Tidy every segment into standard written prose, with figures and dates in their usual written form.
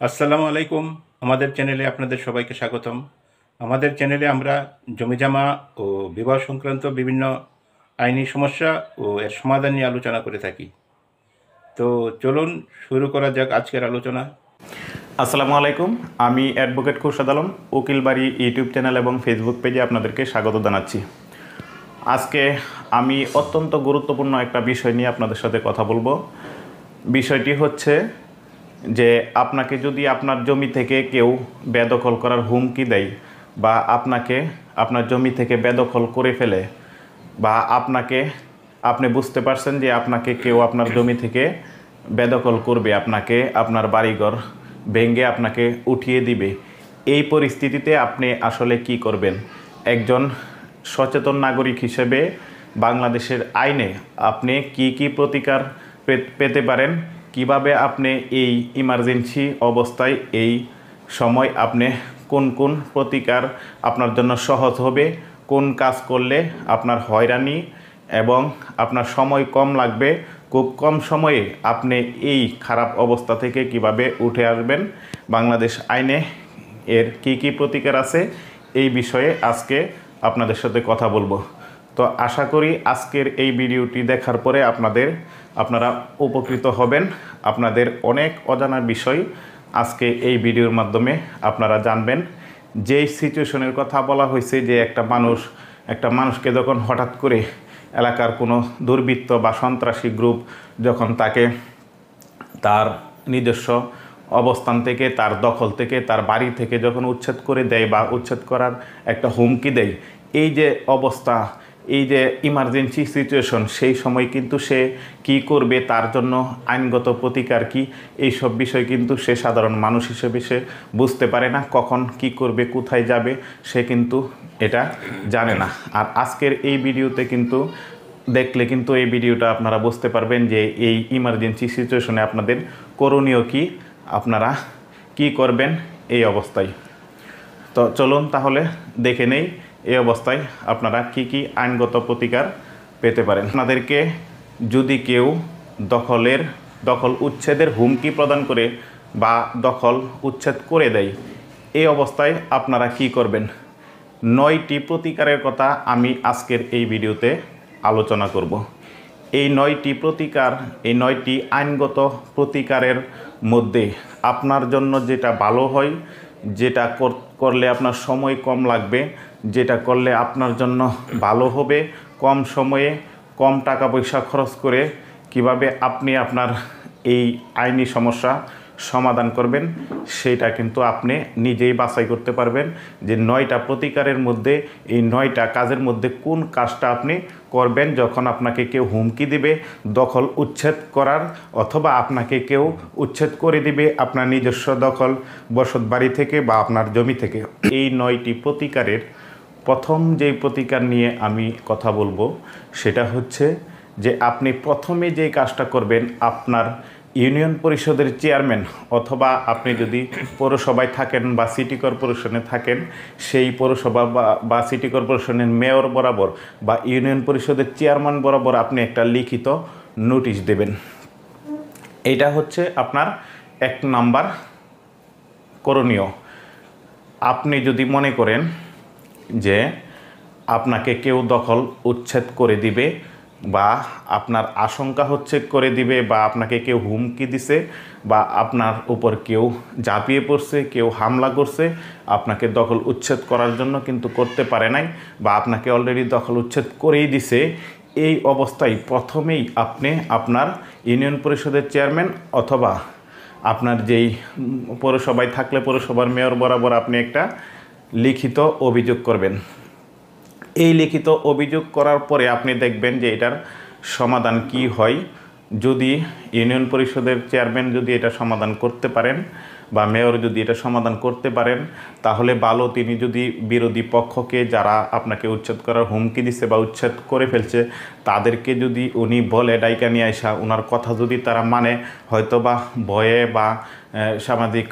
আসসালামু আলাইকুম। আমাদের চ্যানেলে আপনাদের সবাইকে স্বাগতম। আমাদের চ্যানেলে আমরা জমিজমা ও বিবাহ সংক্রান্ত বিভিন্ন আইনি সমস্যা ও এর সমাধান নিয়ে আলোচনা করে থাকি। তো চলুন শুরু করা যাক আজকের আলোচনা। আসসালামু আলাইকুম। আমি অ্যাডভোকেট খুরশাদ আলম উকিলবাড়ি ইউটিউব চ্যানেল এবং ফেসবুক পেজে আপনাদেরকে স্বাগত জানাচ্ছি। আজকে আমি অত্যন্ত গুরুত্বপূর্ণ একটা বিষয় নিয়ে আপনাদের সাথে কথা বলবো। বিষয়টি হচ্ছে যে আপনাকে যদি আপনার জমি থেকে কেউ বেদখল করার হুমকি দেয় বা আপনাকে আপনার জমি থেকে বেদখল করে ফেলে বা আপনি বুঝতে পারছেন যে আপনাকে কেউ আপনার জমি থেকে বেদখল করবে, আপনাকে আপনার বাড়িঘর ভেঙে আপনাকে উঠিয়ে দিবে, এই পরিস্থিতিতে আপনি আসলে কি করবেন? একজন সচেতন নাগরিক হিসেবে বাংলাদেশের আইনে আপনি কি প্রতিকার পেতে পারেন, কিভাবে আপনি এই ইমার্জেন্সি অবস্থায় এই সময় আপনি কোন প্রতিকার আপনার জন্য সহজ হবে, কোন কাজ করলে আপনার হয়রানি এবং আপনার সময় কম লাগবে, খুব কম সময়ে আপনি এই খারাপ অবস্থা থেকে কিভাবে উঠে আসবেন, বাংলাদেশ আইনে এর কি প্রতিকার আছে, এই বিষয়ে আজকে আপনাদের সাথে কথা বলবো। তো আশা করি আজকের এই ভিডিওটি দেখার পরে আপনারা উপকৃত হবেন। আপনাদের অনেক অজানা বিষয় আজকে এই ভিডিওর মাধ্যমে আপনারা জানবেন। যেই সিচুয়েশনের কথা বলা হয়েছে যে একটা মানুষকে যখন হঠাৎ করে এলাকার কোনো দুর্বৃত্ত বা সন্ত্রাসী গ্রুপ যখন তাকে তার নিজস্ব অবস্থান থেকে, তার দখল থেকে, তার বাড়ি থেকে যখন উচ্ছেদ করে দেয় বা উচ্ছেদ করার একটা হুমকি দেয়, এই যে অবস্থা, এই যে ইমার্জেন্সি সিচুয়েশন, সেই সময় কিন্তু সে কি করবে, তার জন্য আইনগত প্রতিকার কি, এই সব বিষয় কিন্তু সে সাধারণ মানুষ হিসেবে সে বুঝতে পারে না। কখন কি করবে, কোথায় যাবে, সে কিন্তু এটা জানে না। আর আজকের এই ভিডিওতে কিন্তু দেখলে কিন্তু এই ভিডিওটা আপনারা বুঝতে পারবেন যে এই ইমার্জেন্সি সিচুয়েশনে আপনাদের করণীয় কি, আপনারা কি করবেন এই অবস্থায়। তো চলুন তাহলে দেখে নেই এই অবস্থায় আপনারা কি আইনগত প্রতিকার পেতে পারেন। আপনাদেরকে যদি কেউ দখল উচ্ছেদের হুমকি প্রদান করে বা দখল উচ্ছেদ করে দেয়, এই অবস্থায় আপনারা কি করবেন? 9টি প্রতিকারের কথা আমি আজকের এই ভিডিওতে আলোচনা করব। এই 9টি আইনগত প্রতিকারের মধ্যে আপনার জন্য যেটা ভালো হয়, যেটা করলে আপনার সময় কম লাগবে, যেটা করলে আপনার জন্য ভালো হবে, কম সময়ে কম টাকা পয়সা খরচ করে কিভাবে আপনি আপনার এই আইনি সমস্যা সমাধান করবেন, সেটা কিন্তু আপনি নিজেই বাছাই করতে পারবেন যে 9টা প্রতিকারের মধ্যে এই 9টা কাজের মধ্যে কোন কাজটা আপনি করবেন যখন আপনাকে কেউ হুমকি দিবে দখল উচ্ছেদ করার, অথবা আপনাকে কেউ উচ্ছেদ করে দিবে আপনার নিজস্ব দখল বসত বাড়ি থেকে বা আপনার জমি থেকে। এই 9টি প্রতিকারের প্রথম যেই প্রতিকার নিয়ে আমি কথা বলবো সেটা হচ্ছে যে আপনি প্রথমে যে কাজটা করবেন, আপনার ইউনিয়ন পরিষদের চেয়ারম্যান অথবা আপনি যদি পৌরসভায় থাকেন বা সিটি কর্পোরেশনে থাকেন, সেই পৌরসভা বা সিটি কর্পোরেশনের মেয়র বরাবর বা ইউনিয়ন পরিষদের চেয়ারম্যান বরাবর আপনি একটা লিখিত নোটিশ দেবেন। এইটা হচ্ছে আপনার 1 নাম্বার করণীয়। আপনি যদি মনে করেন যে আপনাকে কেউ দখল উচ্ছেদ করে দিবে বা আপনার আশঙ্কা হচ্ছে করে দিবে বা আপনাকে কেউ হুমকি দিছে বা আপনার উপর কেউ ঝাঁপিয়ে পড়ছে, কেউ হামলা করছে, আপনাকে দখল উচ্ছেদ করার জন্য কিন্তু করতে পারে নাই বা আপনাকে অলরেডি দখল উচ্ছেদ করেই দিছে, এই অবস্থায় প্রথমেই আপনি আপনার ইউনিয়ন পরিষদের চেয়ারম্যান অথবা আপনার যেই পৌরসভায় থাকলে পৌরসভার মেয়র বরাবর আপনি একটা লিখিত অভিযোগ করবেন। এই লিখিত অভিযোগ করার পরে আপনি দেখবেন যে এটার সমাধান কি হয়। যদি ইউনিয়ন পরিষদের চেয়ারম্যান যদি এটা সমাধান করতে পারেন বা মেয়র যদি এটা সমাধান করতে পারেন তাহলে ভালো। তিনি যদি বিরোধী পক্ষকে, যারা আপনাকে উচ্ছেদ করার হুমকি দিচ্ছে বা উচ্ছেদ করে ফেলছে, তাদেরকে যদি উনি বলে ডাইকা নিয়ে আসা, ওনার কথা যদি তারা মানে, হয়তোবা ভয়ে বা সামাজিক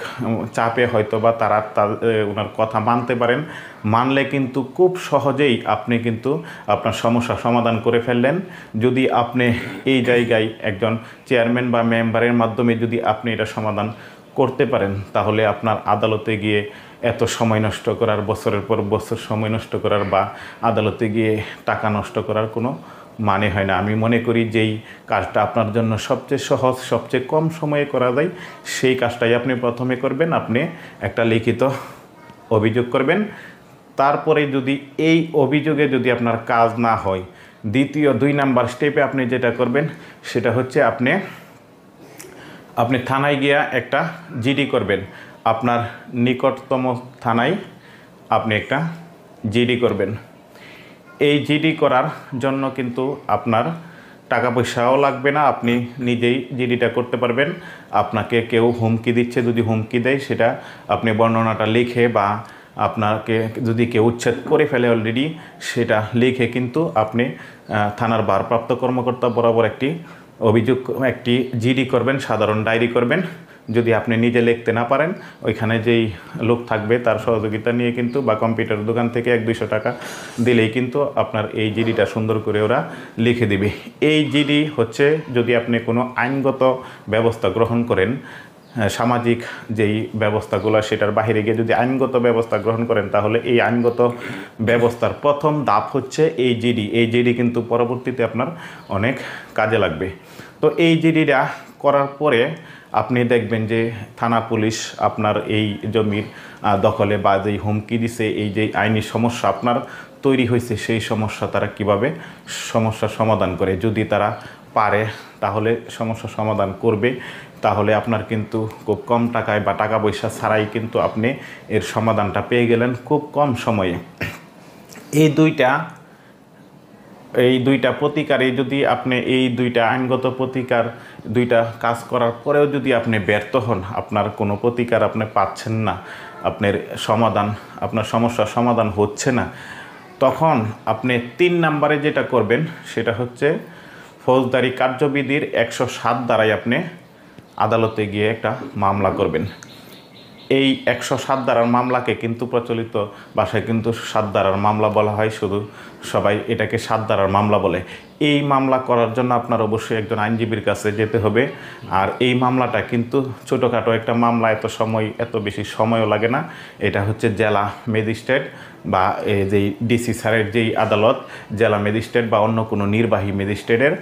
চাপে হয়তোবা তারা ওনার কথা মানতে পারেন। মানলে কিন্তু খুব সহজেই আপনি কিন্তু আপনার সমস্যা সমাধান করে ফেললেন। যদি আপনি এই জায়গায় একজন চেয়ারম্যান বা মেম্বারের মাধ্যমে যদি আপনি এটা সমাধান করতে পারেন, তাহলে আপনার আদালতে গিয়ে এত সময় নষ্ট করার, বছরের পর বছর সময় নষ্ট করার বা আদালতে গিয়ে টাকা নষ্ট করার কোনো মানে হয় না। আমি মনে করি যেই কাজটা আপনার জন্য সবচেয়ে সহজ, সবচেয়ে কম সময়ে করা যায়, সেই কাজটাই আপনি প্রথমে করবেন। আপনি একটা লিখিত অভিযোগ করবেন। তারপরে যদি এই অভিযোগে যদি আপনার কাজ না হয়, দ্বিতীয় 2 নাম্বার স্টেপে আপনি যেটা করবেন সেটা হচ্ছে আপনি থানায় গিয়া একটা জিডি করবেন। আপনার নিকটতম থানায় আপনি একটা জিডি করবেন। এই জিডি করার জন্য কিন্তু আপনার টাকা পয়সাও লাগবে না, আপনি নিজেই জিডিটা করতে পারবেন। আপনাকে কেউ হুমকি দিচ্ছে, যদি হুমকি দেয় সেটা আপনি বর্ণনাটা লিখে, বা আপনাকে যদি কেউ উচ্ছেদ করে ফেলে অলরেডি, সেটা লিখে কিন্তু আপনি থানার ভারপ্রাপ্ত কর্মকর্তা বরাবর একটি জিডি করবেন, সাধারণ ডায়েরি করবেন। যদি আপনি নিজে লিখতে না পারেন, ওইখানে যেই লোক থাকবে তার সহযোগিতা নিয়ে কিন্তু, বা কম্পিউটার দোকান থেকে 100-200 টাকা দিলেই কিন্তু আপনার এই জিডিটা সুন্দর করে ওরা লিখে দিবে। এই জিডি হচ্ছে, যদি আপনি কোনো আইনগত ব্যবস্থা গ্রহণ করেন, সামাজিক যেই ব্যবস্থাগুলো সেটার বাইরে গিয়ে যদি আইনগত ব্যবস্থা গ্রহণ করেন, তাহলে এই আইনগত ব্যবস্থার প্রথম ধাপ হচ্ছে এই জিডি। এই জিডি কিন্তু পরবর্তীতে আপনার অনেক কাজে লাগবে। তো এই জিডিটা করার পরে আপনি দেখবেন যে থানা পুলিশ আপনার এই জমির দখলে বা যেই হুমকি দিছে, এই যে আইনি সমস্যা আপনার তৈরি হয়েছে, সেই সমস্যা তারা কিভাবে সমস্যার সমাধান করে, যদি তারা পারে তাহলে সমস্যা সমাধান করবে। তাহলে আপনার কিন্তু খুব কম টাকায় বা টাকা পয়সা ছাড়াই কিন্তু আপনি এর সমাধানটা পেয়ে গেলেন খুব কম সময়ে। এই দুইটা প্রতিকারে যদি আপনি এই দুইটা আইনগত প্রতিকার, দুইটা কাজ করার পরেও যদি আপনি ব্যর্থ হন, আপনার কোনো প্রতিকার আপনি পাচ্ছেন না, আপনার সমস্যার সমাধান হচ্ছে না, তখন আপনি 3 নাম্বারে যেটা করবেন সেটা হচ্ছে ফৌজদারি কার্যবিধির 107 দ্বারাই আপনি আদালতে গিয়ে একটা মামলা করবেন। এই 107 ধারার মামলাকে কিন্তু প্রচলিত ভাষায় কিন্তু 7 ধারার মামলা বলা হয়, শুধু সবাই এটাকে 7 ধারার মামলা বলে। এই মামলা করার জন্য আপনার অবশ্যই একজন আইনজীবীর কাছে যেতে হবে। আর এই মামলাটা কিন্তু ছোটোখাটো একটা মামলা, এত বেশি সময়ও লাগে না। এটা হচ্ছে জেলা ম্যাজিস্ট্রেট বা যেই ডিসি স্যারের যেই আদালত, জেলা ম্যাজিস্ট্রেট বা অন্য কোনো নির্বাহী ম্যাজিস্ট্রেটের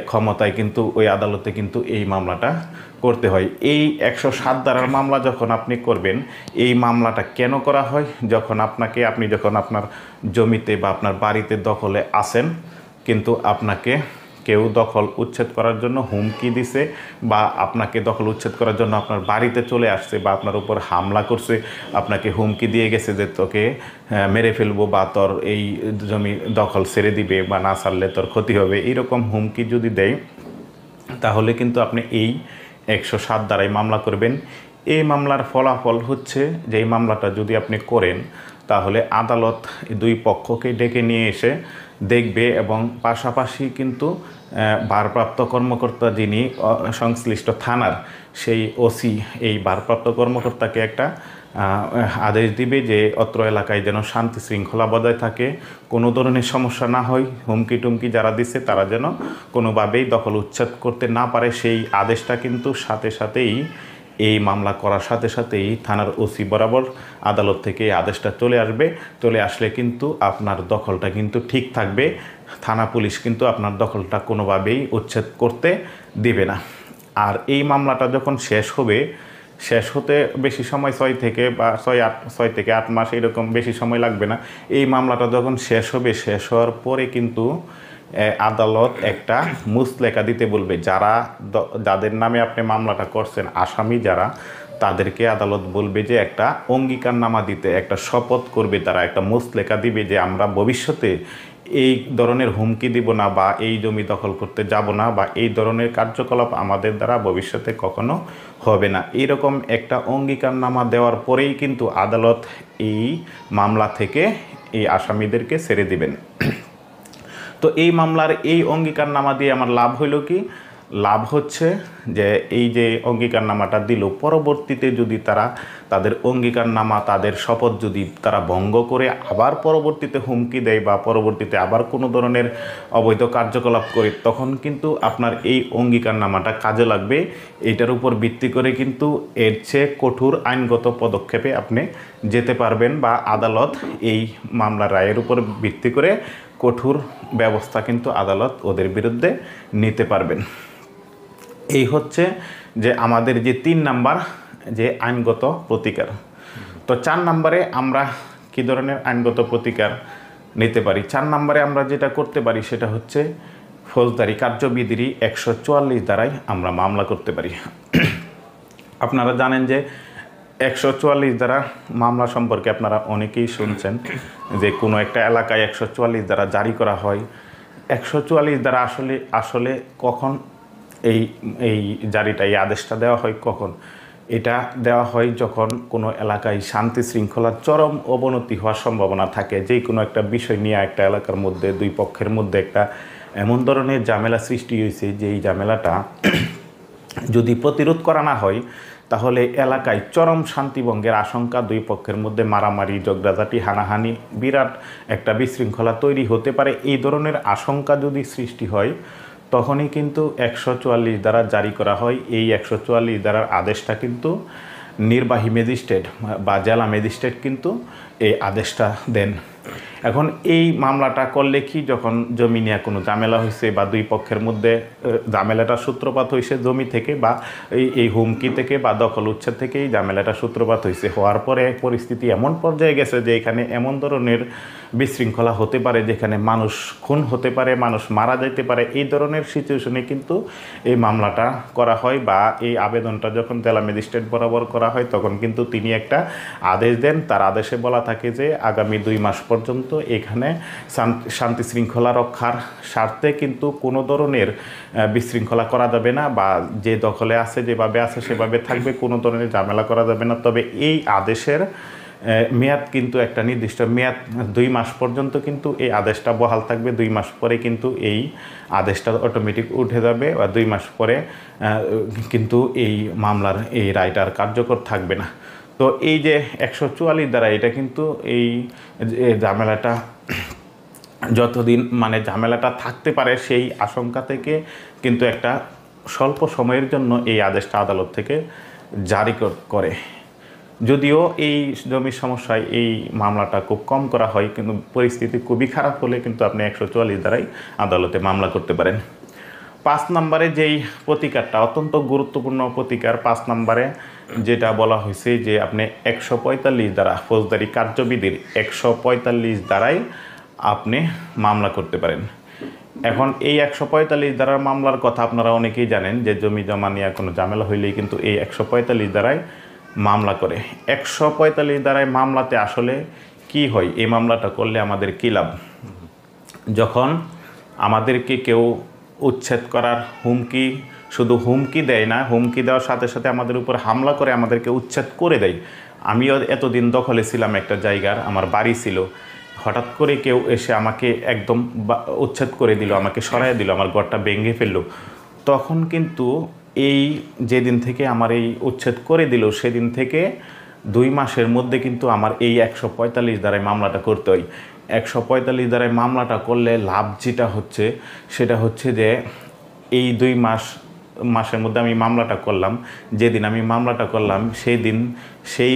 ক্ষমতায় কিন্তু ওই আদালতে কিন্তু এই মামলাটা করতে হয়। এই 107 ধারার মামলা যখন আপনি করবেন, এই মামলাটা কেন করা হয়? আপনি যখন আপনার জমিতে বা আপনার বাড়িতে দখলে আসেন, কিন্তু আপনাকে কেউ দখল উচ্ছেদ করার জন্য হুমকি দিছে, বা আপনাকে দখল উচ্ছেদ করার জন্য আপনার বাড়িতে চলে আসছে, বা আপনার উপর হামলা করছে, আপনাকে হুমকি দিয়ে গেছে যে তোকে মেরে ফেলবো, বা তোর এই জমি দখল ছেড়ে দিবে, বা না ছাড়লে তোর ক্ষতি হবে, এইরকম হুমকি যদি দেয়, তাহলে কিন্তু আপনি এই 107 ধারায় মামলা করবেন। এই মামলার ফলাফল হচ্ছে যে এই মামলাটা যদি আপনি করেন, তাহলে আদালত 2 পক্ষকে ডেকে নিয়ে এসে দেখবে, এবং পাশাপাশি কিন্তু ভারপ্রাপ্ত কর্মকর্তা যিনি সংশ্লিষ্ট থানার, সেই ওসি এই ভারপ্রাপ্ত কর্মকর্তাকে একটা আদেশ দিবে যে অত্র এলাকায় যেন শান্তি শৃঙ্খলা বজায় থাকে, কোনো ধরনের সমস্যা না হয়, হুমকি টুমকি যারা দিচ্ছে তারা যেন কোনোভাবেই দখল উচ্ছেদ করতে না পারে। সেই আদেশটা কিন্তু সাথে সাথেই, এই মামলা করার সাথে সাথেই থানার ওসি বরাবর আদালত থেকে এই আদেশটা চলে আসলে কিন্তু আপনার দখলটা কিন্তু ঠিক থাকবে। থানা পুলিশ কিন্তু আপনার দখলটা কোনোভাবেই উচ্ছেদ করতে দিবে না। আর এই মামলাটা যখন শেষ হতে বেশি সময় 6 থেকে 8 মাস এরকম বেশি সময় লাগবে না। এই মামলাটা যখন শেষ হওয়ার পরে কিন্তু আদালত একটা মুচলেখা দিতে বলবে, যাদের নামে আপনি মামলাটা করছেন, আসামি যারা, তাদেরকে আদালত বলবে যে একটা অঙ্গীকারনামা দিতে, একটা শপথ করবে, তারা একটা মুচলেখা দিবে যে আমরা ভবিষ্যতে এই ধরনের হুমকি দিব না, বা এই জমি দখল করতে যাব না, বা এই ধরনের কার্যকলাপ আমাদের দ্বারা ভবিষ্যতে কখনো হবে না। এরকম একটা অঙ্গীকারনামা দেওয়ার পরেই কিন্তু আদালত এই মামলা থেকে এই আসামিদেরকে ছেড়ে দিবেন। তো এই মামলার এই অঙ্গীকারনামা দিয়ে আমার লাভ হইল কি? লাভ হচ্ছে যে এই যে অঙ্গীকারনামাটা দিল, পরবর্তীতে যদি তারা তাদের অঙ্গীকারনামা, তাদের শপথ যদি তারা ভঙ্গ করে আবার পরবর্তীতে হুমকি দেয় বা পরবর্তীতে আবার কোনো ধরনের অবৈধ কার্যকলাপ করে, তখন কিন্তু আপনার এই অঙ্গীকারনামাটা কাজে লাগবে। এইটার উপর ভিত্তি করে কিন্তু এর চেয়ে কঠোর আইনগত পদক্ষেপে আপনি যেতে পারবেন, বা আদালত এই মামলার রায়ের উপর ভিত্তি করে কঠোর ব্যবস্থা কিন্তু আদালত ওদের বিরুদ্ধে নিতে পারবেন। এই হচ্ছে যে আমাদের যে 3 নাম্বার যে আইনগত প্রতিকার। তো 4 নাম্বারে আমরা কী ধরনের আইনগত প্রতিকার নিতে পারি? 4 নাম্বারে আমরা যেটা করতে পারি সেটা হচ্ছে ফৌজদারি কার্যবিধির 144 দ্বারাই আমরা মামলা করতে পারি। আপনারা জানেন যে 144 দ্বারা মামলা সম্পর্কে আপনারা অনেকেই শুনছেন যে কোনো একটা এলাকায় 144 দ্বারা জারি করা হয়। 144 দ্বারা আসলে কখন এই এই জারিটা, এই আদেশটা দেওয়া হয় কখন? এটা দেওয়া হয় যখন কোনো এলাকায় শান্তি শৃঙ্খলার চরম অবনতি হওয়ার সম্ভাবনা থাকে। যে কোনো একটা বিষয় নিয়ে একটা এলাকার মধ্যে দুই পক্ষের মধ্যে একটা এমন ধরনের ঝামেলা সৃষ্টি হয়েছে যে এই ঝামেলাটা যদি প্রতিরোধ করা না হয় তাহলে এলাকায় চরম শান্তিভঙ্গের আশঙ্কা, দুই পক্ষের মধ্যে মারামারি, ঝগড়াঝাটি, হানাহানি, বিরাট একটা বিশৃঙ্খলা তৈরি হতে পারে। এই ধরনের আশঙ্কা যদি সৃষ্টি হয় তখনই কিন্তু 144 দ্বারা জারি করা হয়। এই 144 দ্বারার আদেশটা কিন্তু নির্বাহী ম্যাজিস্ট্রেট বা জেলা ম্যাজিস্ট্রেট কিন্তু এই আদেশটা দেন। এখন এই মামলাটা করলে কি, যখন জমি নিয়ে কোনো ঝামেলা হয়েছে বা দুই পক্ষের মধ্যে ঝামেলাটা সূত্রপাত হয়েছে জমি থেকে বা এই হুমকি থেকে বা দখল উচ্ছেদ থেকে এই ঝামেলাটা সূত্রপাত হয়েছে, হওয়ার পরে পরিস্থিতি এমন পর্যায়ে গেছে যে এখানে এমন ধরনের বিশৃঙ্খলা হতে পারে, যেখানে মানুষ খুন হতে পারে, মানুষ মারা যেতে পারে। এই ধরনের সিচুয়েশনে কিন্তু এই মামলাটা করা হয়, বা এই আবেদনটা যখন জেলা ম্যাজিস্ট্রেট বরাবর করা হয় তখন কিন্তু তিনি একটা আদেশ দেন। তার আদেশে বলা থাকে যে আগামী 2 মাস পর্যন্ত এখানে শান্তি শৃঙ্খলা রক্ষার স্বার্থে কিন্তু কোনো ধরনের বিশৃঙ্খলা করা যাবে না, বা যে দখলে আছে যেভাবে আছে সেভাবে থাকবে, কোনো ধরনের ঝামেলা করা যাবে না। তবে এই আদেশের মেয়াদ কিন্তু একটা নির্দিষ্ট মেয়াদ, 2 মাস পর্যন্ত কিন্তু এই আদেশটা বহাল থাকবে। 2 মাস পরে কিন্তু এই আদেশটা অটোমেটিক উঠে যাবে, বা 2 মাস পরে কিন্তু এই মামলার এই রায়টার কার্যকর থাকবে না। তো এই যে 144 দ্বারা এটা কিন্তু এই ঝামেলাটা যতদিন মানে ঝামেলাটা থাকতে পারে সেই আশঙ্কা থেকে কিন্তু একটা স্বল্প সময়ের জন্য এই আদেশটা আদালত থেকে জারি করে। যদিও এই জমির সমস্যায় এই মামলাটা খুব কম করা হয়, কিন্তু পরিস্থিতি খুবই খারাপ হলে কিন্তু আপনি 144 দ্বারাই আদালতে মামলা করতে পারেন। 5 নম্বরে যেই প্রতিকারটা অত্যন্ত গুরুত্বপূর্ণ প্রতিকার, 5 নম্বরে যেটা বলা হয়েছে যে আপনি 145 দ্বারা ফৌজদারি কার্যবিধির 145 দ্বারাই আপনি মামলা করতে পারেন। এখন এই 145 দ্বারার মামলার কথা আপনারা অনেকেই জানেন যে জমি জমা নিয়ে কোনো ঝামেলা হইলেই কিন্তু এই 145 দ্বারাই মামলা করে। 145 দ্বারাই মামলাতে আসলে কি হয়, এই মামলাটা করলে আমাদের কী লাভ? যখন আমাদেরকে কেউ উচ্ছেদ করার হুমকি, শুধু হুমকি দেয় না, হুমকি দেওয়ার সাথে সাথে আমাদের উপর হামলা করে আমাদেরকে উচ্ছেদ করে দেয়। আমিও এতদিন দখলে ছিলাম একটা জায়গার, আমার বাড়ি ছিল, হঠাৎ করে কেউ এসে আমাকে একদম উচ্ছেদ করে দিল, আমাকে সরাই দিল, আমার ঘরটা ভেঙে ফেললো। তখন কিন্তু এই যেদিন থেকে আমার এই উচ্ছেদ করে দিল সেদিন থেকে 2 মাসের মধ্যে কিন্তু আমার এই 145 দ্বারাই মামলাটা করতে হয়। 145 দ্বারাই মামলাটা করলে লাভ যেটা হচ্ছে সেটা হচ্ছে যে এই 2 মাসের মধ্যে আমি মামলাটা করলাম, যেদিন আমি মামলাটা করলাম সেই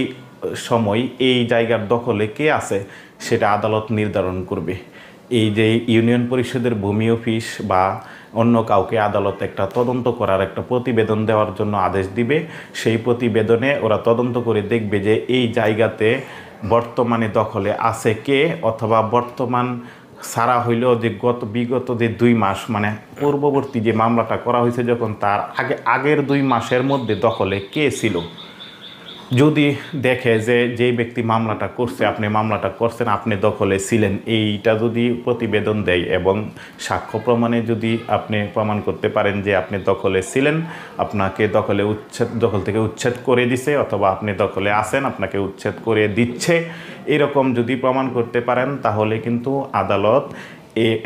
সময় এই জায়গার দখলে কে আছে সেটা আদালত নির্ধারণ করবে। এই যে ইউনিয়ন পরিষদের ভূমি অফিস বা অন্য কাউকে আদালত একটা তদন্ত করার একটা প্রতিবেদন দেওয়ার জন্য আদেশ দিবে। সেই প্রতিবেদনে ওরা তদন্ত করে দেখবে যে এই জায়গাতে বর্তমানে দখলে আছে কে, অথবা বর্তমান সারা হইলেও যে বিগত যে 2 মাস মানে পূর্ববর্তী যে মামলাটা করা হয়েছে যখন তার আগের 2 মাসের মধ্যে দখলে কে ছিল। যদি দেখে যে যেই ব্যক্তি মামলাটা করছে, আপনি মামলাটা করছেন, আপনি দখলে ছিলেন, এইটা যদি প্রতিবেদন দেয় এবং সাক্ষ্য প্রমাণে যদি আপনি প্রমাণ করতে পারেন যে আপনি দখলে ছিলেন, আপনাকে দখল থেকে উচ্ছেদ করে দিছে, অথবা আপনি দখলে আছেন আপনাকে উচ্ছেদ করে দিচ্ছে, এরকম যদি প্রমাণ করতে পারেন তাহলে কিন্তু আদালত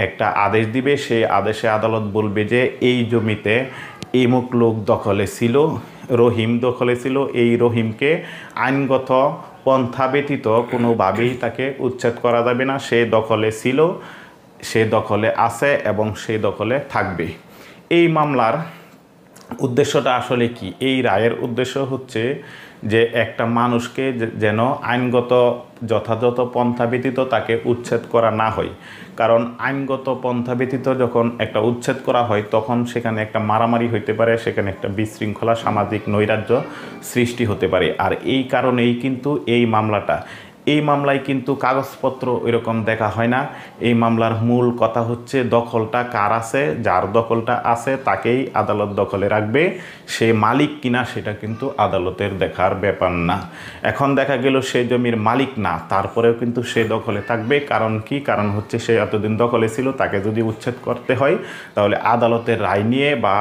একটা আদেশ দিবে। সেই আদেশে আদালত বলবে যে এই জমিতে এমুক লোক দখলে ছিল, রহিম দখলে ছিল, এই রহিমকে আইনগত পন্থা ব্যতীত কোনোভাবেই তাকে উচ্ছেদ করা যাবে না। সে দখলে ছিল, সে দখলে আছে এবং সে দখলে থাকবে। এই মামলার উদ্দেশ্যটা আসলে কি? এই রায়ের উদ্দেশ্য হচ্ছে যে একটা মানুষকে যেন আইনগত যথাযথ পন্থা ব্যতীত তাকে উচ্ছেদ করা না হয়। কারণ আইনগত পন্থা ব্যতীত যখন একটা উচ্ছেদ করা হয় তখন সেখানে একটা মারামারি হইতে পারে, সেখানে একটা বিশৃঙ্খলা, সামাজিক নৈরাজ্য সৃষ্টি হতে পারে। আর এই কারণেই কিন্তু এই মামলায় কিন্তু কাগজপত্র এরকম দেখা হয় না। এই মামলার মূল কথা হচ্ছে দখলটা কার আছে, যার দখলটা আছে তাকেই আদালত দখলে রাখবে। সে মালিক কিনা সেটা কিন্তু আদালতের দেখার ব্যাপার না। এখন দেখা গেল সে জমির মালিক না, তারপরেও কিন্তু সে দখলে থাকবে। কারণ কি? কারণ হচ্ছে সে এতদিন দখলে ছিল, তাকে যদি উচ্ছেদ করতে হয় তাহলে আদালতের রায় নিয়ে বা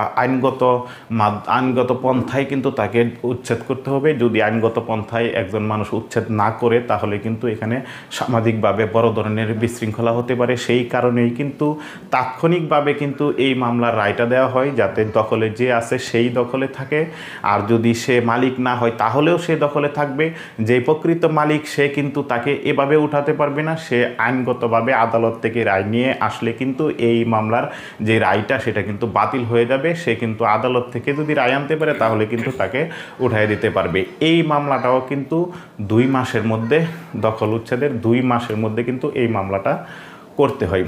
আইনগত পন্থায় কিন্তু তাকে উচ্ছেদ করতে হবে। যদি আইনগত পন্থায় একজন মানুষ উচ্ছেদ না করে তাহলে কিন্তু এখানে সামাজিকভাবে বড় ধরনের বিশৃঙ্খলা হতে পারে। সেই কারণেই কিন্তু তাৎক্ষণিকভাবে কিন্তু এই মামলার রায়টা দেওয়া হয় যাতে দখলে যে আছে সেই দখলে থাকে। আর যদি সে মালিক না হয় তাহলেও সে দখলে থাকবে। যে প্রকৃত মালিক সে কিন্তু তাকে এভাবে উঠাতে পারবে না। সে আইনগতভাবে আদালত থেকে রায় নিয়ে আসলে কিন্তু এই মামলার যে রায়টা সেটা কিন্তু বাতিল হয়ে যাবে। সে কিন্তু আদালত থেকে যদি রায় আনতে পারে তাহলে কিন্তু তাকে উঠাই দিতে পারবে। এই মামলাটাও কিন্তু 2 মাসের মধ্যে, দখল উচ্ছেদের 2 মাসের মধ্যে কিন্তু এই মামলাটা করতে হয়।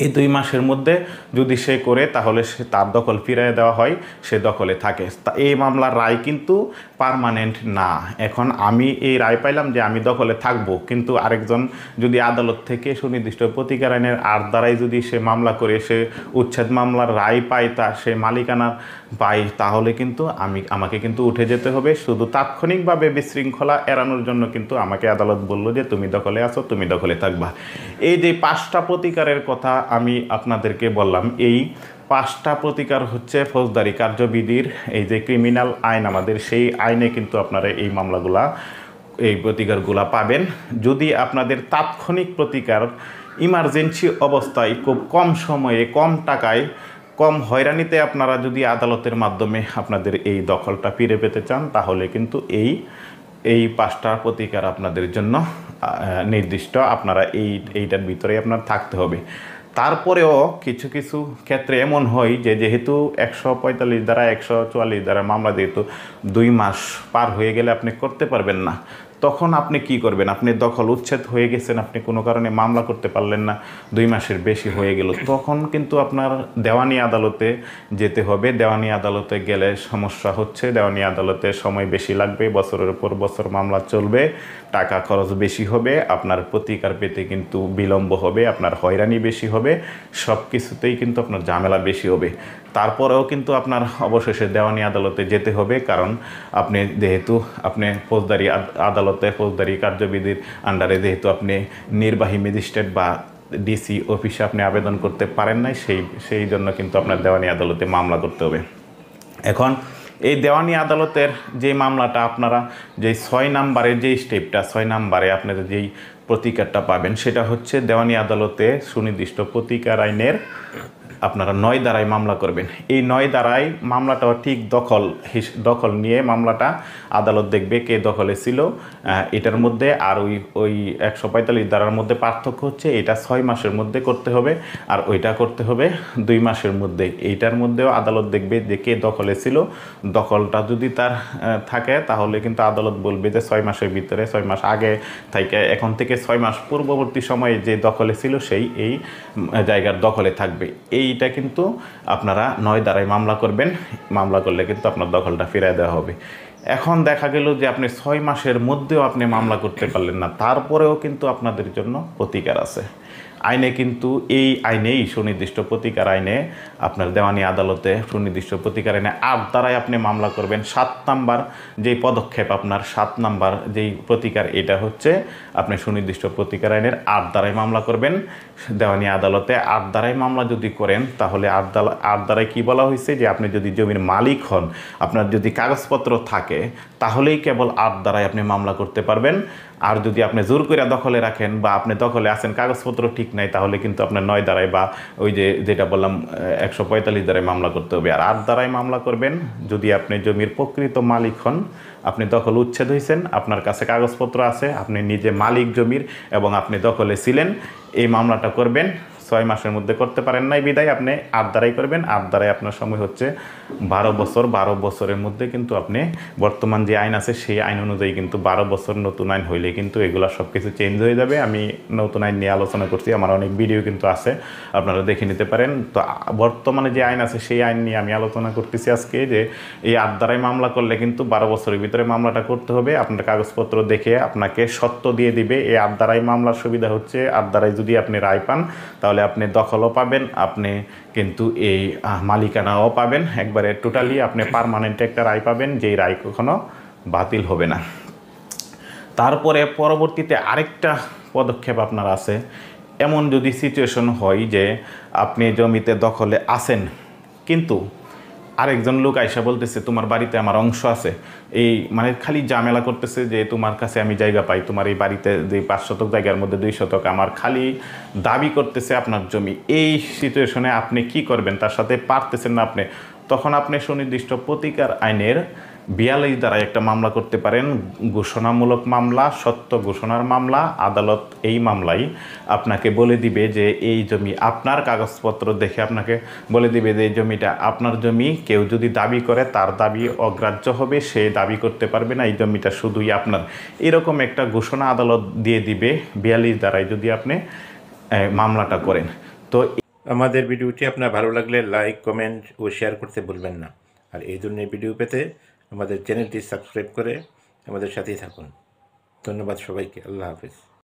এই 2 মাসের মধ্যে যদি সে করে তাহলে সে তার দখল ফিরিয়ে দেওয়া হয়, সে দখলে থাকে। এই মামলার রায় কিন্তু পার্মানেন্ট না। এখন আমি এই রায় পাইলাম যে আমি দখলে থাকবো, কিন্তু আরেকজন যদি আদালত থেকে সুনির্দিষ্ট প্রতিকার আইনের আট দ্বারাই যদি সে মামলা করে সে উচ্ছেদ মামলার রায় পায়, তা সে মালিকানা পায়, তাহলে কিন্তু আমাকে কিন্তু উঠে যেতে হবে। শুধু তাৎক্ষণিকভাবে বিশৃঙ্খলা এড়ানোর জন্য কিন্তু আমাকে আদালত বললো যে তুমি দখলে আছো, তুমি দখলে থাকবা। এই যে 5টা প্রতিকারের কথা আমি আপনাদেরকে বললাম, এই 5টা প্রতিকার হচ্ছে ফৌজদারি কার্যবিধির এই যে ক্রিমিনাল আইন আমাদের, সেই আইনে কিন্তু আপনারা এই মামলাগুলা, এই প্রতিকারগুলা পাবেন। যদি আপনাদের তাৎক্ষণিক প্রতিকার, ইমার্জেন্সি অবস্থায় খুব কম সময়ে, কম টাকায়, কম হয়রানিতে আপনারা যদি আদালতের মাধ্যমে আপনাদের এই দখলটা ফিরে পেতে চান, তাহলে কিন্তু এই 5টা প্রতিকার আপনাদের জন্য নির্দিষ্ট। আপনারা এইটার ভিতরে আপনার থাকতে হবে। তারপরেও কিছু কিছু ক্ষেত্রে এমন হয় যে যেহেতু 145 দ্বারা 144 দ্বারা মামলা যেহেতু 2 মাস পার হয়ে গেলে আপনি করতে পারবেন না, তখন আপনি কি করবেন? আপনি দখল উচ্ছেদ হয়ে গেছেন, আপনি কোনো কারণে মামলা করতে পারলেন না, 2 মাসের বেশি হয়ে গেল, তখন কিন্তু আপনার দেওয়ানি আদালতে যেতে হবে। দেওয়ানি আদালতে গেলে সমস্যা হচ্ছে, দেওয়ানি আদালতে সময় বেশি লাগবে, বছরের পর বছর মামলা চলবে, টাকা খরচ বেশি হবে, আপনার প্রতিকার পেতে কিন্তু বিলম্ব হবে, আপনার হয়রানি বেশি হবে, সব কিছুতেই কিন্তু আপনার ঝামেলা বেশি হবে। তারপরেও কিন্তু আপনার অবশেষে দেওয়ানি আদালতে যেতে হবে, কারণ আপনি যেহেতু আপনি ফৌজদারি আদালতে, ফৌজদারি কার্যবিধির আন্ডারে যেহেতু আপনি নির্বাহী ম্যাজিস্ট্রেট বা ডিসি অফিসে আপনি আবেদন করতে পারেন নাই, সেই জন্য কিন্তু আপনার দেওয়ানি আদালতে মামলা করতে হবে। এখন এই দেওয়ানি আদালতের যে মামলাটা আপনারা যে 6 নাম্বারের যেই স্টেপটা, 6 নাম্বারে আপনারা যেই প্রতিকারটা পাবেন সেটা হচ্ছে দেওয়ানি আদালতে সুনির্দিষ্ট প্রতিকার আইনের আপনারা 9 ধারায় মামলা করবেন। এই 9 ধারায় মামলাটাও ঠিক দখল নিয়ে মামলাটা আদালত দেখবে কে দখলে ছিল এটার মধ্যে। আর ওই 145 ধারার মধ্যে পার্থক্য হচ্ছে এটা 6 মাসের মধ্যে করতে হবে আর ওইটা করতে হবে 2 মাসের মধ্যে। এইটার মধ্যেও আদালত দেখবে যে কে দখলে ছিল। দখলটা যদি তার থাকে তাহলে কিন্তু আদালত বলবে যে 6 মাসের ভিতরে, 6 মাস আগে থেকে, এখন থেকে 6 মাস পূর্ববর্তী সময়ে যে দখলে ছিল সেই এই জায়গার দখলে থাকবে। এইটা কিন্তু আপনারা 9 ধারায় মামলা করবেন। মামলা করলে কিন্তু আপনার দখলটা ফিরিয়ে দেওয়া হবে। এখন দেখা গেল যে আপনি 6 মাসের মধ্যেও আপনি মামলা করতে পারলেন না, তারপরেও কিন্তু আপনাদের জন্য প্রতিকার আছে আইনে। কিন্তু এই আইনেই সুনির্দিষ্ট প্রতিকার আইনে আপনার দেওয়ানি আদালতে সুনির্দিষ্ট প্রতিকার আইনে 8 ধারায় আপনি মামলা করবেন। 7 নাম্বার যেই পদক্ষেপ আপনার, 7 নাম্বার যেই প্রতিকার, এটা হচ্ছে আপনি সুনির্দিষ্ট প্রতিকার আইনের 8 ধারায় মামলা করবেন দেওয়ানি আদালতে। 8 ধারায় মামলা যদি করেন তাহলে 8 ধারায় কী বলা হয়েছে যে আপনি যদি জমির মালিক হন, আপনার যদি কাগজপত্র থাকে, তাহলেই কেবল 8 ধারায় আপনি মামলা করতে পারবেন। আর যদি আপনি জোর করে দখলে রাখেন বা আপনি দখলে আছেন, কাগজপত্র ঠিক ঠিক নাই তাহলে কিন্তু আপনার 9 ধারায় বা ওই যে যেটা বললাম 145 ধারায় মামলা করতে হবে। আর 8 ধারায় মামলা করবেন যদি আপনি জমির প্রকৃত মালিক হন, আপনি দখল উচ্ছেদ হয়েছেন, আপনার কাছে কাগজপত্র আছে, আপনি নিজে মালিক জমির এবং আপনি দখলে ছিলেন, এই মামলাটা করবেন। 6 মাসের মধ্যে করতে পারেন নাই বিদায় আপনি 8 ধারায় করবেন। 8 ধারায় আপনার সময় হচ্ছে 12 বছর। 12 বছরের মধ্যে কিন্তু আপনি বর্তমান যে আইন আছে সেই আইন অনুযায়ী কিন্তু 12 বছর নতুন আইন হইলে কিন্তু এগুলো সব কিছু চেঞ্জ হয়ে যাবে। আমি নতুন আইন নিয়ে আলোচনা করছি, আমার অনেক ভিডিও কিন্তু আছে, আপনারা দেখে নিতে পারেন। তো বর্তমানে যে আইন আছে সেই আইন নিয়ে আমি আলোচনা করতেছি আজকে, যে এই 8 ধারায় মামলা করলে কিন্তু 12 বছরের ভিতরে মামলাটা করতে হবে। আপনার কাগজপত্র দেখে আপনাকে সত্য দিয়ে দিবে। এই 8 ধারায় মামলার সুবিধা হচ্ছে 8 ধারায় যদি আপনি রায় পান তাহলে আপনি দখলও পাবেন, আপনি কিন্তু এই মালিকানাও পাবেন, একবারে টোটালি আপনি পার্মানেন্ট একটা রায় পাবেন, যেই রায় কখনো বাতিল হবে না। তারপরে পরবর্তীতে আরেকটা পদক্ষেপ আপনার আছে। এমন যদি সিচুয়েশন হয় যে আপনি জমিতে দখলে আছেন কিন্তু আরেকজন লোক আইসা বলতেছে তোমার বাড়িতে আমার অংশ আছে, এই মানে খালি ঝামেলা করতেছে যে তোমার কাছে আমি জায়গা পাই, তোমার এই বাড়িতে যে 5 শতক জায়গার মধ্যে 2 শতক আমার, খালি দাবি করতেছে আপনার জমি। এই সিচুয়েশনে আপনি কি করবেন? তার সাথে পারতেছেন না আপনি, তখন আপনি সুনির্দিষ্ট প্রতিকার আইনের 42 দ্বারাই একটা মামলা করতে পারেন, ঘোষণামূলক মামলা, সত্য ঘোষণার মামলা। আদালত এই মামলায় আপনাকে বলে দিবে যে এই জমি আপনার, কাগজপত্র দেখে আপনাকে বলে দিবে যে এই জমিটা আপনার জমি, কেউ যদি দাবি করে তার দাবি অগ্রাহ্য হবে, সে দাবি করতে পারবে না, এই জমিটা শুধুই আপনার। এরকম একটা ঘোষণা আদালত দিয়ে দিবে 42 দ্বারাই যদি আপনি মামলাটা করেন। তো আমাদের ভিডিওটি আপনার ভালো লাগলে লাইক, কমেন্ট ও শেয়ার করতে ভুলবেন না। আর এই ধরনের ভিডিও পেতে আমাদের চ্যানেলটি সাবস্ক্রাইব করে আমাদের সাথেই থাকুন। ধন্যবাদ সবাইকে। আল্লাহ হাফেজ।